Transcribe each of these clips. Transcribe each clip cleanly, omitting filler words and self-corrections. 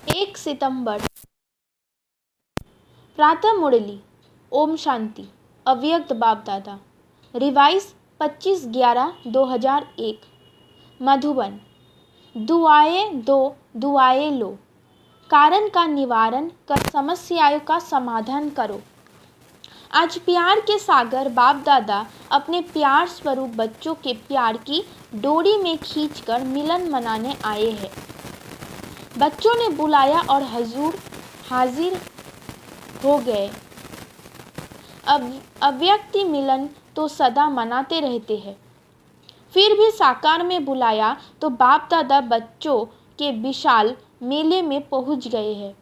1 सितंबर। प्रातः मुरली। ओम शांति। अव्यक्त बाप दादा। रिवाइज 25/11/2001। मधुबन। दुआएं दो, दुआएं लो, कारण का निवारण कर समस्याओं का समाधान करो। आज प्यार के सागर बाप दादा अपने प्यार स्वरूप बच्चों के प्यार की डोरी में खींचकर मिलन मनाने आए हैं। बच्चों ने बुलाया और हजूर हाजिर हो गए। अव्यक्ति मिलन तो सदा मनाते रहते हैं, फिर भी साकार में बुलाया तो बाप दादा बच्चों के विशाल मेले में पहुंच गए हैं।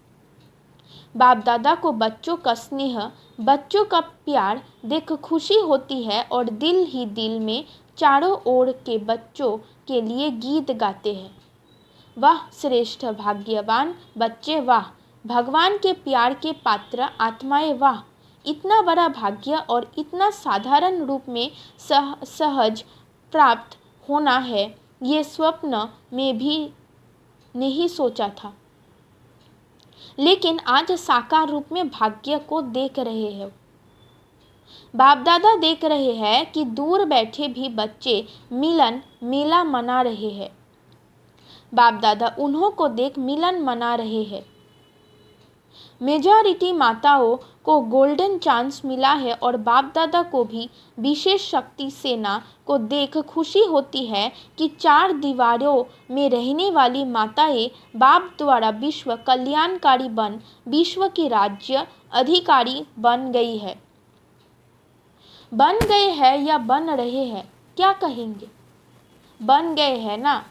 बाप दादा को बच्चों का स्नेह, बच्चों का प्यार देख खुशी होती है और दिल ही दिल में चारों ओर के बच्चों के लिए गीत गाते हैं। वाह श्रेष्ठ भाग्यवान बच्चे, वाह भगवान के प्यार के पात्र आत्माएं, वाह इतना बड़ा भाग्य और इतना साधारण रूप में सहज प्राप्त होना है, ये स्वप्न में भी नहीं सोचा था। लेकिन आज साकार रूप में भाग्य को देख रहे हैं। बाप दादा देख रहे हैं कि दूर बैठे भी बच्चे मिलन मेला मना रहे हैं। बाप दादा उन्हों को देख मिलन मना रहे हैं। मेजॉरिटी माताओं को गोल्डन चांस मिला है और बाप दादा को भी विशेष शक्ति सेना को देख खुशी होती है कि 4 दीवारों में रहने वाली माताएं बाप द्वारा विश्व कल्याणकारी बन विश्व की राज्य अधिकारी बन गई है। बन गए हैं या बन रहे हैं, क्या कहेंगे? बन गए हैं ना।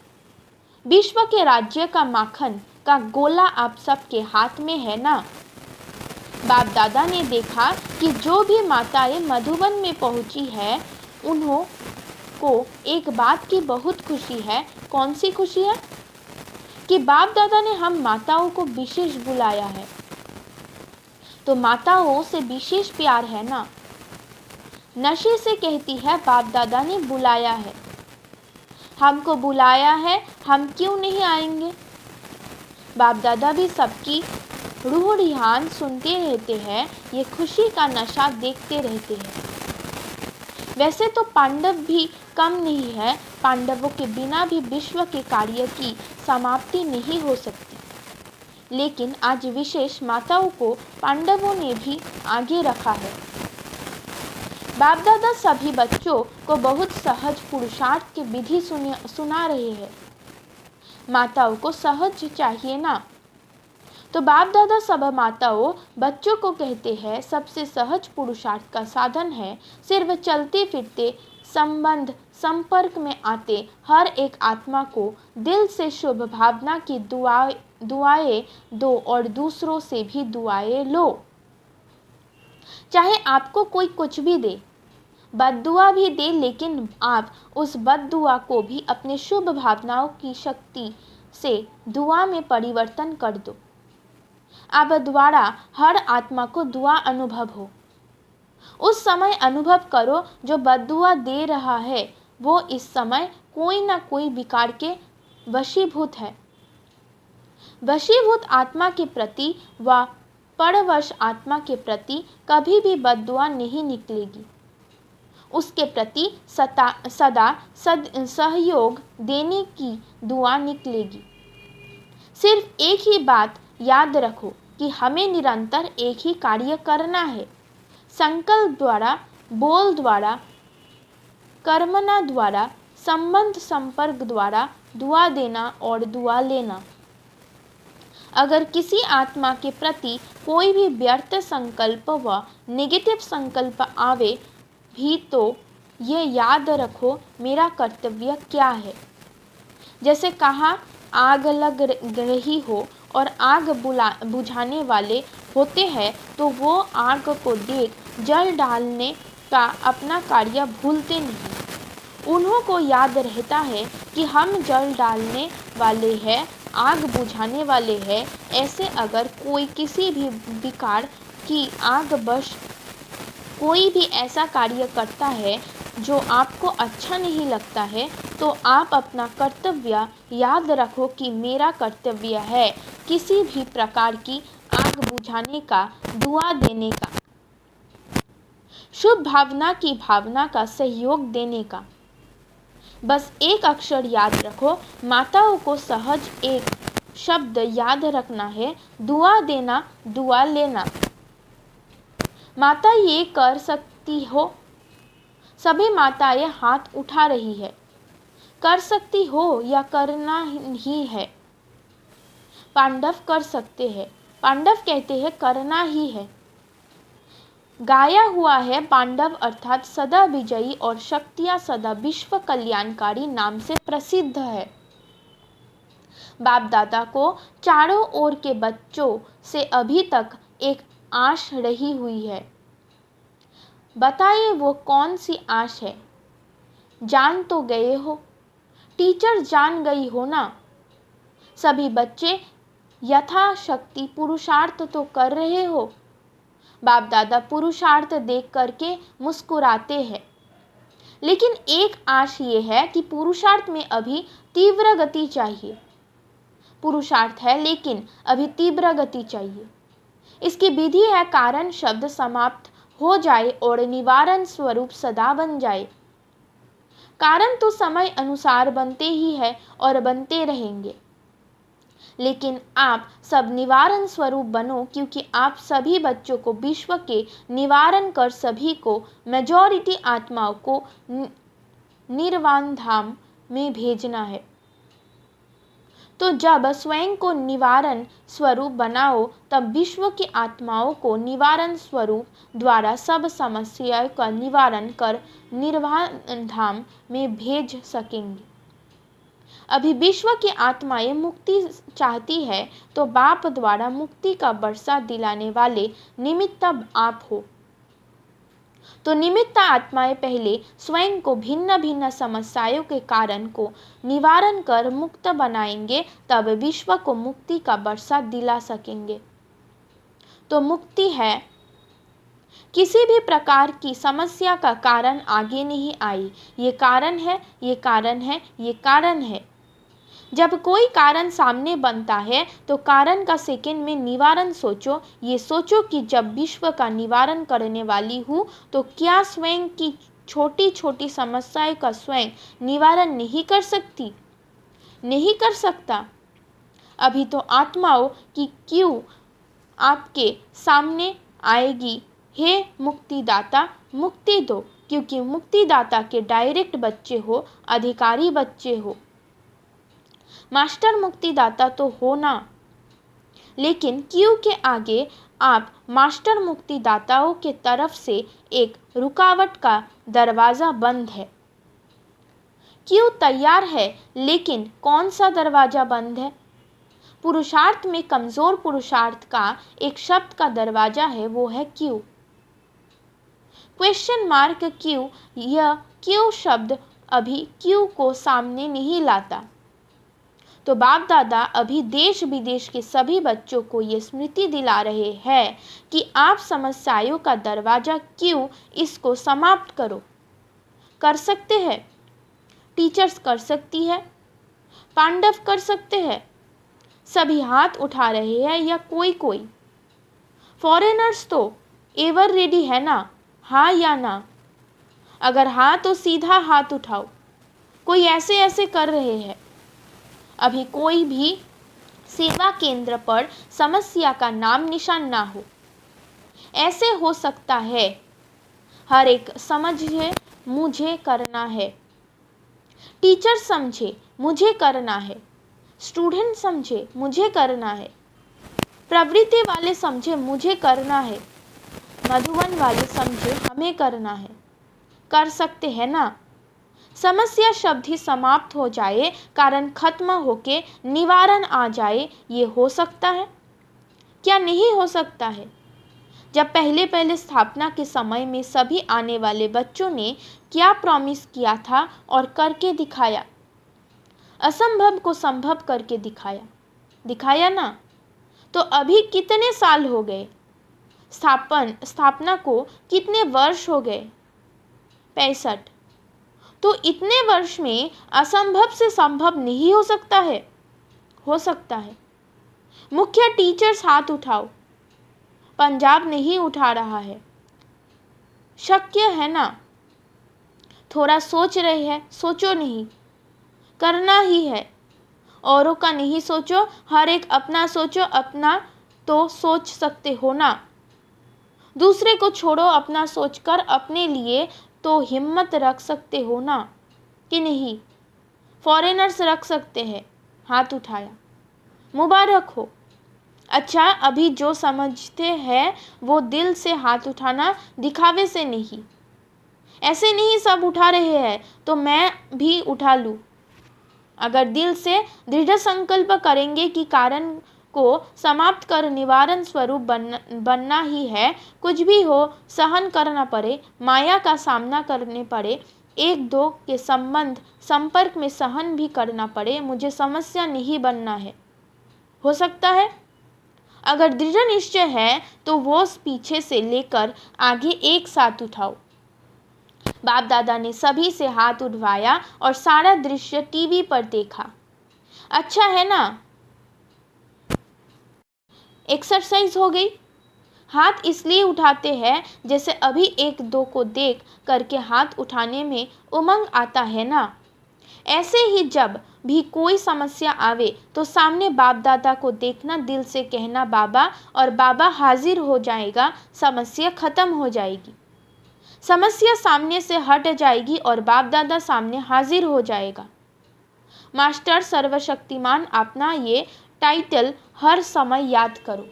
विश्व के राज्य का माखन का गोला आप सबके हाथ में है ना। बाप दादा ने देखा कि जो भी माताएं मधुबन में पहुंची है उन्हों को एक बात की बहुत खुशी है। कौन सी खुशी है? कि बाप दादा ने हम माताओं को विशेष बुलाया है, तो माताओं से विशेष प्यार है ना। नशे से कहती है बाप दादा ने बुलाया है, हमको बुलाया है, हम क्यों नहीं आएंगे। बाप दादा भी सबकी रूह रिहान सुनते रहते हैं, ये खुशी का नशा देखते रहते हैं। वैसे तो पांडव भी कम नहीं है, पांडवों के बिना भी विश्व के कार्य की समाप्ति नहीं हो सकती। लेकिन आज विशेष माताओं को पांडवों ने भी आगे रखा है। बाप दादा सभी बच्चों को बहुत सहज पुरुषार्थ की विधि सुना रहे हैं। माताओं को सहज चाहिए ना, तो बाप दादा सब माताओं बच्चों को कहते हैं सबसे सहज पुरुषार्थ का साधन है सिर्फ चलते फिरते संबंध संपर्क में आते हर एक आत्मा को दिल से शुभ भावना की दुआएं दो और दूसरों से भी दुआएं लो। चाहे आपको कोई कुछ भी दे, बद्दुआ भी दे, लेकिन आप उस बद्दुआ को भी अपने शुभ भावनाओं की शक्ति से दुआ में परिवर्तन कर दो। अब द्वारा हर आत्मा को दुआ अनुभव हो। उस समय अनुभव करो जो बद्दुआ दे रहा है वो इस समय कोई ना कोई विकार के वशीभूत है। वशीभूत आत्मा के प्रति व परवश आत्मा के प्रति कभी भी बद्दुआ नहीं निकलेगी। उसके प्रति सदा सहयोग देने की दुआ निकलेगी। सिर्फ एक ही बात याद रखो कि हमें निरंतर एक ही कार्य करना है। संकल्प द्वारा, बोल द्वारा, कर्मना द्वारा, संबंध संपर्क द्वारा दुआ देना और दुआ लेना। अगर किसी आत्मा के प्रति कोई भी व्यर्थ संकल्प व नेगेटिव संकल्प आवे भी तो ये याद रखो मेरा कर्तव्य क्या है। जैसे कहा आग लग रही हो और आग बुझाने वाले होते हैं तो वो आग को देख जल डालने का अपना कार्य भूलते नहीं। उन्हों को याद रहता है कि हम जल डालने वाले हैं, आग बुझाने वाले हैं। ऐसे अगर कोई किसी भी विकार की आग बस कोई भी ऐसा कार्य करता है जो आपको अच्छा नहीं लगता है तो आप अपना कर्तव्य याद रखो कि मेरा कर्तव्य है किसी भी प्रकार की आग बुझाने का, दुआ देने का, शुभ भावना की भावना का सहयोग देने का। बस एक अक्षर याद रखो, माताओं को सहज एक शब्द याद रखना है, दुआ देना, दुआ लेना। माता ये कर सकती हो? सभी माताएं हाथ उठा रही है। कर सकती हो या करना ही है? पांडव कर सकते हैं। पांडव कहते हैं करना ही है। गाया हुआ है पांडव अर्थात सदा विजयी और शक्तियां सदा विश्व कल्याणकारी नाम से प्रसिद्ध है। बाप दादा को चारों ओर के बच्चों से अभी तक एक आश रही हुई है। बताइए वो कौन सी आश है? जान तो गए हो, टीचर जान गई हो ना। सभी बच्चे यथाशक्ति पुरुषार्थ तो कर रहे हो। बाप दादा पुरुषार्थ देख करके मुस्कुराते हैं, लेकिन एक आश ये है कि पुरुषार्थ में अभी तीव्र गति चाहिए। पुरुषार्थ है लेकिन अभी तीव्र गति चाहिए। इसकी विधि है कारण शब्द समाप्त हो जाए और निवारण स्वरूप सदा बन जाए। कारण तो समय अनुसार बनते ही है और बनते रहेंगे, लेकिन आप सब निवारण स्वरूप बनो, क्योंकि आप सभी बच्चों को विश्व के निवारण कर सभी को, मेजॉरिटी आत्माओं को निर्वाण धाम में भेजना है। तो जब स्वयं को निवारण स्वरूप बनाओ, तब विश्व की आत्माओं को निवारण स्वरूप द्वारा सब समस्याओं का निवारण कर निर्वाण धाम में भेज सकेंगे। अभी विश्व की आत्माएं मुक्ति चाहती है, तो बाप द्वारा मुक्ति का वर्षा दिलाने वाले निमित्त आप हो। तो निमित्त आत्माएं पहले स्वयं को भिन्न भिन्न समस्याओं के कारण को निवारण कर मुक्त बनाएंगे, तब विश्व को मुक्ति का वर्षा दिला सकेंगे। तो मुक्ति है, किसी भी प्रकार की समस्या का कारण आगे नहीं आई। ये कारण है, ये कारण है, ये कारण है। जब कोई कारण सामने बनता है तो कारण का सेकंड में निवारण सोचो। ये सोचो कि जब विश्व का निवारण करने वाली हूँ, तो क्या स्वयं की छोटी छोटी समस्याओं का स्वयं निवारण नहीं कर सकती? नहीं कर सकता। अभी तो आत्माओं की क्यों आपके सामने आएगी, हे मुक्तिदाता मुक्ति दो, क्योंकि मुक्तिदाता के डायरेक्ट बच्चे हो, अधिकारी बच्चे हो। मास्टर मुक्तिदाता तो हो ना, लेकिन क्यों के आगे आप मास्टर मुक्तिदाताओं के तरफ से एक रुकावट का दरवाज़ा बंद है। क्यों तैयार है, लेकिन कौन सा दरवाज़ा बंद है? पुरुषार्थ में कमज़ोर पुरुषार्थ का एक शब्द का दरवाज़ा है, वो है क्यों। क्वेश्चन मार्क क्यों, यह क्यों शब्द अभी क्यों को सामने नहीं लाता। तो बाप दादा अभी देश विदेश के सभी बच्चों को ये स्मृति दिला रहे हैं कि आप समस्याओं का दरवाज़ा क्यों, इसको समाप्त करो। कर सकते हैं, टीचर्स कर सकती है, पांडव कर सकते हैं। सभी हाथ उठा रहे हैं या कोई कोई? फॉरेनर्स तो एवर रेडी है ना, हाँ या ना? अगर हाँ तो सीधा हाथ उठाओ। कोई ऐसे ऐसे कर रहे हैं। अभी कोई भी सेवा केंद्र पर समस्या का नाम निशान ना हो। ऐसे हो सकता है हर एक समझे मुझे करना है, टीचर समझे मुझे करना है, स्टूडेंट समझे मुझे करना है, प्रवृत्ति वाले समझे मुझे करना है, मधुबन वाले समझे हमें करना है। कर सकते हैं ना? समस्या शब्द ही समाप्त हो जाए, कारण खत्म होके निवारण आ जाए, ये हो सकता है? क्या नहीं हो सकता है? जब पहले पहले स्थापना के समय में सभी आने वाले बच्चों ने क्या प्रॉमिस किया था और करके दिखाया, असंभव को संभव करके दिखाया ना। तो अभी कितने साल हो गए स्थापना को, कितने वर्ष हो गए? 65। तो इतने वर्ष में असंभव से संभव नहीं हो सकता है? हो सकता है। मुख्य टीचर्स हाथ उठाओ। पंजाब नहीं उठा रहा है। शक्य है ना? थोड़ा सोच रहे हैं, सोचो नहीं, करना ही है। औरों का नहीं सोचो, हर एक अपना सोचो। अपना तो सोच सकते हो ना, दूसरे को छोड़ो। अपना सोचकर अपने लिए तो हिम्मत रख सकते हो ना, कि नहीं? फॉरेनर्स रख सकते हैं। हाथ उठाया। मुबारक हो। अच्छा, अभी जो समझते हैं वो दिल से हाथ उठाना, दिखावे से नहीं। ऐसे नहीं सब उठा रहे हैं तो मैं भी उठा लूँ। अगर दिल से दृढ़ संकल्प करेंगे कि कारण को समाप्त कर निवारण स्वरूप बनना ही है, कुछ भी हो, सहन करना पड़े, माया का सामना करने पड़े, एक दो के संपर्क में सहन भी करना पड़े, मुझे समस्या नहीं बनना है। हो सकता है? अगर दृढ़ निश्चय है तो वो पीछे से लेकर आगे एक साथ उठाओ। बाप दादा ने सभी से हाथ उठवाया और सारा दृश्य टीवी पर देखा। अच्छा है ना? एक्सरसाइज हो गई। हाथ इसलिए उठाते हैं जैसे अभी एक दो को देख करके हाथ उठाने में उमंग आता है ना। ऐसे ही जब भी कोई समस्या आवे तो सामने बाप दादा को देखना, दिल से कहना बाबा, और बाबा हाजिर हो जाएगा, समस्या खत्म हो जाएगी। समस्या सामने से हट जाएगी और बाप दादा सामने हाजिर हो जाएगा। मास्टर सर्वशक्तिमान, अपना ये टाइटल हर समय याद करो।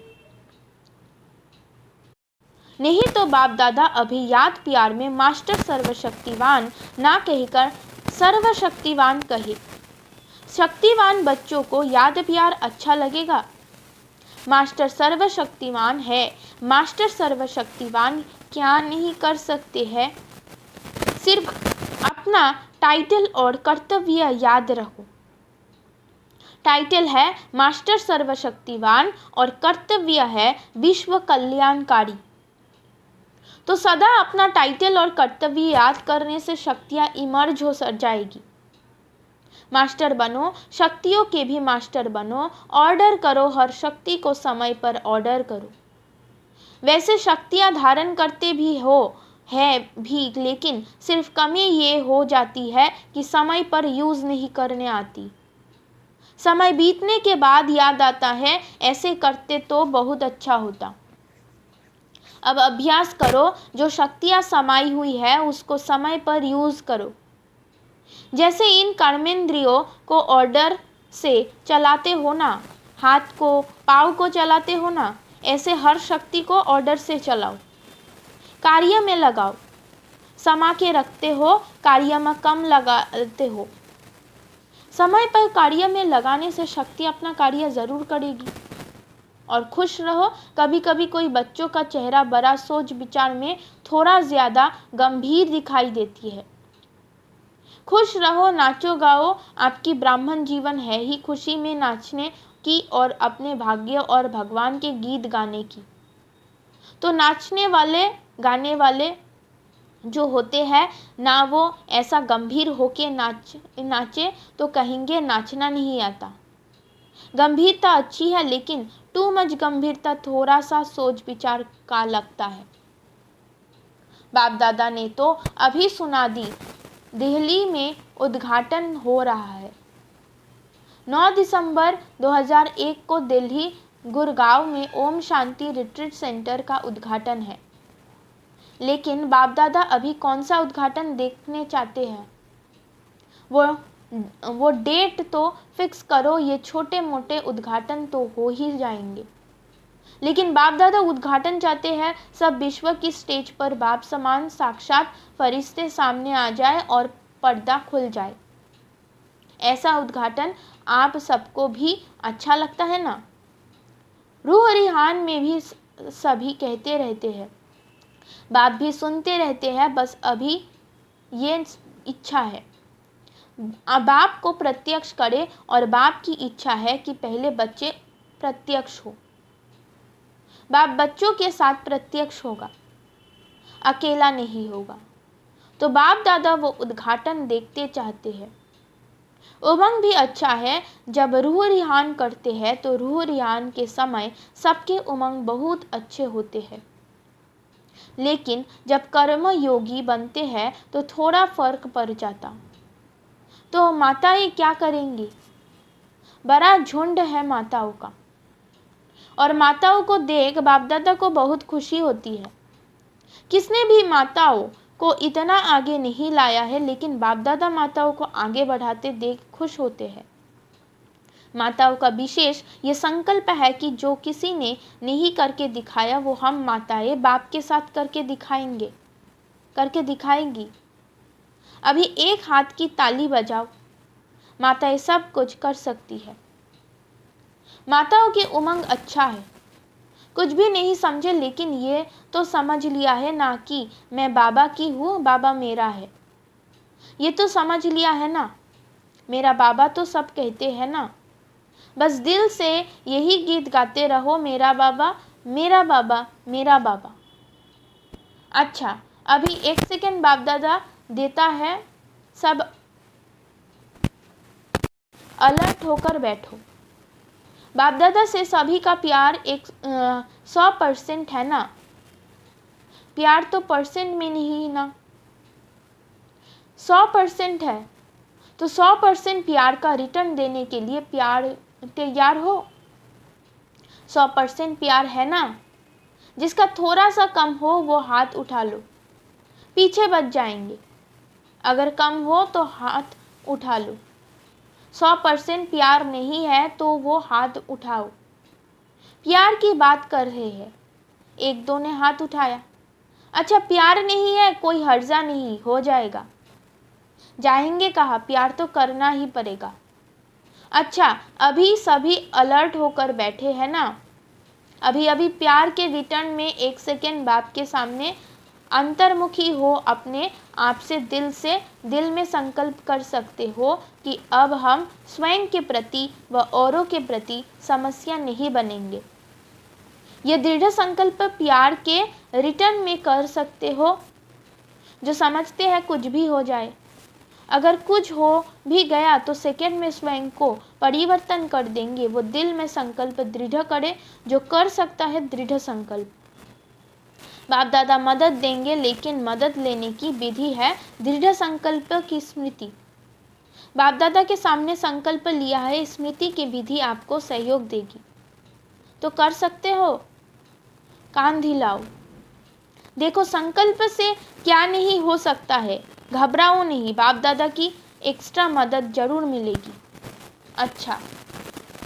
नहीं तो बाप दादा अभी याद प्यार में मास्टर सर्वशक्तिवान ना कहकर सर्वशक्तिवान कहे। शक्तिवान बच्चों को याद प्यार अच्छा लगेगा। मास्टर सर्वशक्तिवान है। मास्टर सर्वशक्तिवान क्या नहीं कर सकते हैं? सिर्फ अपना टाइटल और कर्तव्य याद रखो। टाइटल है मास्टर सर्वशक्तिवान और कर्तव्य है विश्व कल्याणकारी। तो सदा अपना टाइटल और कर्तव्य याद करने से शक्तियाँ इमर्ज हो जाएगी। मास्टर बनो, शक्तियों के भी मास्टर बनो। ऑर्डर करो, हर शक्ति को समय पर ऑर्डर करो। वैसे शक्तियाँ धारण करते भी हो है भी, लेकिन सिर्फ कमी ये हो जाती है कि समय पर यूज़ नहीं करने आती। समय बीतने के बाद याद आता है, ऐसे करते तो बहुत अच्छा होता। अब अभ्यास करो, जो शक्तियाँ समाई हुई है उसको समय पर यूज़ करो। जैसे इन कर्मेंद्रियों को ऑर्डर से चलाते हो ना, हाथ को पाँव को चलाते हो ना, ऐसे हर शक्ति को ऑर्डर से चलाओ, कार्य में लगाओ। समा के रखते हो, कार्य में कम लगाते हो। समय पर कार्य में लगाने से शक्ति अपना कार्य ज़रूर करेगी। और खुश रहो। कभी कभी कोई बच्चों का चेहरा बड़ा सोच विचार में थोड़ा ज़्यादा गंभीर दिखाई देती है। खुश रहो, नाचो गाओ। आपकी ब्राह्मण जीवन है ही खुशी में नाचने की और अपने भाग्य और भगवान के गीत गाने की। तो नाचने वाले गाने वाले जो होते हैं ना, वो ऐसा गंभीर होके नाचे तो कहेंगे नाचना नहीं आता। गंभीरता अच्छी है, लेकिन टू मच गंभीरता थोड़ा सा सोच विचार का लगता है। बाप दादा ने तो अभी सुना दी, दिल्ली में उद्घाटन हो रहा है। 9 दिसंबर 2001 को दिल्ली गुड़गांव में ओम शांति रिट्रीट सेंटर का उद्घाटन है। लेकिन बाप दादा अभी कौन सा उद्घाटन देखने चाहते हैं? वो डेट तो फिक्स करो। ये छोटे मोटे उद्घाटन तो हो ही जाएंगे, लेकिन बाप दादा उद्घाटन चाहते हैं सब विश्व की स्टेज पर बाप समान साक्षात फरिश्ते सामने आ जाए और पर्दा खुल जाए। ऐसा उद्घाटन आप सबको भी अच्छा लगता है ना? रूह रिहान में भी सभी कहते रहते हैं, बाप भी सुनते रहते हैं, बस अभी ये इच्छा है बाप को प्रत्यक्ष करे, और बाप की इच्छा है कि पहले बच्चे प्रत्यक्ष हो। बाप बच्चों के साथ प्रत्यक्ष होगा, अकेला नहीं होगा। तो बाप दादा वो उद्घाटन देखते चाहते हैं। उमंग भी अच्छा है। जब रूह रिहान करते हैं तो रूह रिहान के समय सबके उमंग बहुत अच्छे होते हैं, लेकिन जब कर्म योगी बनते हैं तो थोड़ा फर्क पड़ जाता। तो माताएं क्या करेंगी? बड़ा झुंड है माताओं का, और माताओं को देख बाप दादा को बहुत खुशी होती है। किसने भी माताओं को इतना आगे नहीं लाया है, लेकिन बाप दादा माताओं को आगे बढ़ाते देख खुश होते हैं। माताओं का विशेष ये संकल्प है कि जो किसी ने नहीं करके दिखाया वो हम माताएं बाप के साथ करके दिखाएंगी। अभी एक हाथ की ताली बजाओ, माताएं सब कुछ कर सकती है। माताओं की उमंग अच्छा है, कुछ भी नहीं समझे, लेकिन ये तो समझ लिया है ना कि मैं बाबा की हूँ, बाबा मेरा है। ये तो समझ लिया है ना, मेरा बाबा तो सब कहते हैं ना। बस दिल से यही गीत गाते रहो, मेरा बाबा मेरा बाबा मेरा बाबा। अच्छा, अभी 1 सेकेंड बाप दादा देता है, सब अलर्ट होकर बैठो। बाप दादा से सभी का प्यार 100% है ना। प्यार तो परसेंट में नहीं ना, 100% है। तो 100% प्यार का रिटर्न देने के लिए तैयार हो? 100% प्यार है ना। जिसका थोड़ा सा कम हो वो हाथ उठा लो, पीछे बच जाएंगे। अगर कम हो तो हाथ उठा लो। 100% प्यार नहीं है तो वो हाथ उठाओ। प्यार की बात कर रहे हैं, 1-2 ने हाथ उठाया। अच्छा, प्यार नहीं है, कोई हर्जा नहीं, हो जाएगा। जाएंगे कहाँ, प्यार तो करना ही पड़ेगा। अच्छा, अभी सभी अलर्ट होकर बैठे हैं ना। अभी प्यार के रिटर्न में 1 सेकेंड बाप के सामने अंतर्मुखी हो, अपने आप से दिल में संकल्प कर सकते हो कि अब हम स्वयं के प्रति व औरों के प्रति समस्या नहीं बनेंगे। ये दृढ़ संकल्प प्यार के रिटर्न में कर सकते हो, जो समझते हैं कुछ भी हो जाए। अगर कुछ हो भी गया तो सेकंड में स्वयं को परिवर्तन कर देंगे। वो दिल में संकल्प दृढ़ करे, जो कर सकता है दृढ़ संकल्प। बाप दादा मदद देंगे, लेकिन मदद लेने की विधि है दृढ़ संकल्प की स्मृति। बाप दादा के सामने संकल्प लिया है, स्मृति की विधि आपको सहयोग देगी। तो कर सकते हो, कान दिलाओ। देखो, संकल्प से क्या नहीं हो सकता है, घबराओ नहीं, बाप दादा की एक्स्ट्रा मदद जरूर मिलेगी। अच्छा,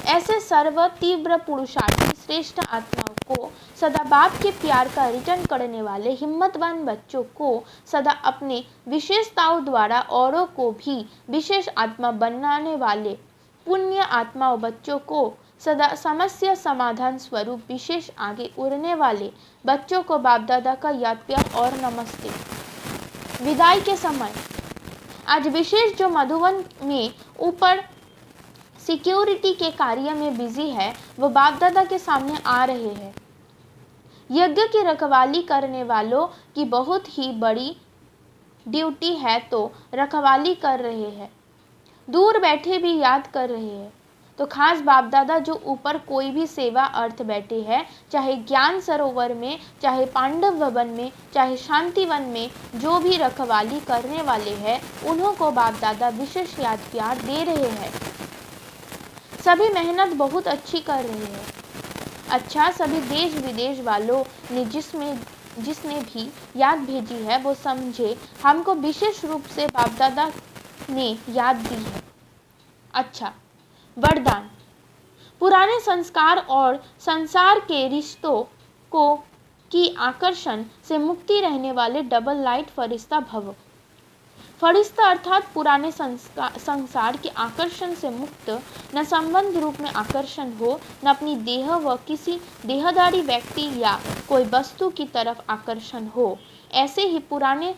ऐसे सर्व तीव्र पुरुषार्थी श्रेष्ठ आत्माओं को सदा बाप के प्यार का रिटर्न करने वाले हिम्मतवान बच्चों को सदा अपने विशेषताओं द्वारा औरों को भी विशेष आत्मा बनाने वाले पुण्य आत्माओं बच्चों को सदा समस्या समाधान स्वरूप विशेष आगे उड़ने वाले बच्चों को बाप दादा का याद प्यार और नमस्ते। विदाई के समय आज विशेष जो मधुबन में ऊपर सिक्योरिटी के कार्य में बिजी है, वो बाप दादा के सामने आ रहे हैं। यज्ञ की रखवाली करने वालों की बहुत ही बड़ी ड्यूटी है, तो रखवाली कर रहे हैं, दूर बैठे भी याद कर रहे हैं। तो खास बाप दादा जो ऊपर कोई भी सेवा अर्थ बैठे हैं, चाहे ज्ञान सरोवर में, चाहे पांडव भवन में, चाहे शांति वन में, जो भी रखवाली करने वाले हैं, उन्हों को बाप दादा विशेष याद प्यार दे रहे हैं। सभी मेहनत बहुत अच्छी कर रहे हैं। अच्छा, सभी देश विदेश वालों ने जिसने भी याद भेजी है, वो समझे हमको विशेष रूप से बाप दादा ने याद दी है। अच्छा, वरदान। पुराने संस्कार और संसार के रिश्तों की आकर्षण से मुक्ति रहने वाले डबल लाइट फरिश्ता भव। फरिश्ता अर्थात पुराने संसार के आकर्षण से मुक्त, न संबंध रूप में आकर्षण हो, न अपनी देह व किसी देहधारी व्यक्ति या कोई वस्तु की तरफ आकर्षण हो। ऐसे ही पुराने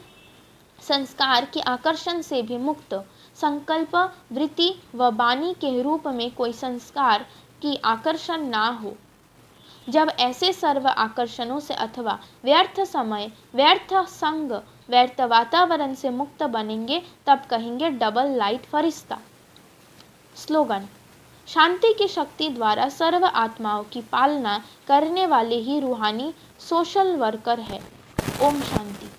संस्कार के आकर्षण से भी मुक्त, संकल्प वृत्ति व वाणी के रूप में कोई संस्कार की आकर्षण ना हो। जब ऐसे सर्व आकर्षणों से अथवा व्यर्थ समय, व्यर्थ संग, व्यर्थ वातावरण से मुक्त बनेंगे, तब कहेंगे डबल लाइट फरिश्ता। स्लोगन: शांति की शक्ति द्वारा सर्व आत्माओं की पालना करने वाले ही रूहानी सोशल वर्कर है। ओम शांति।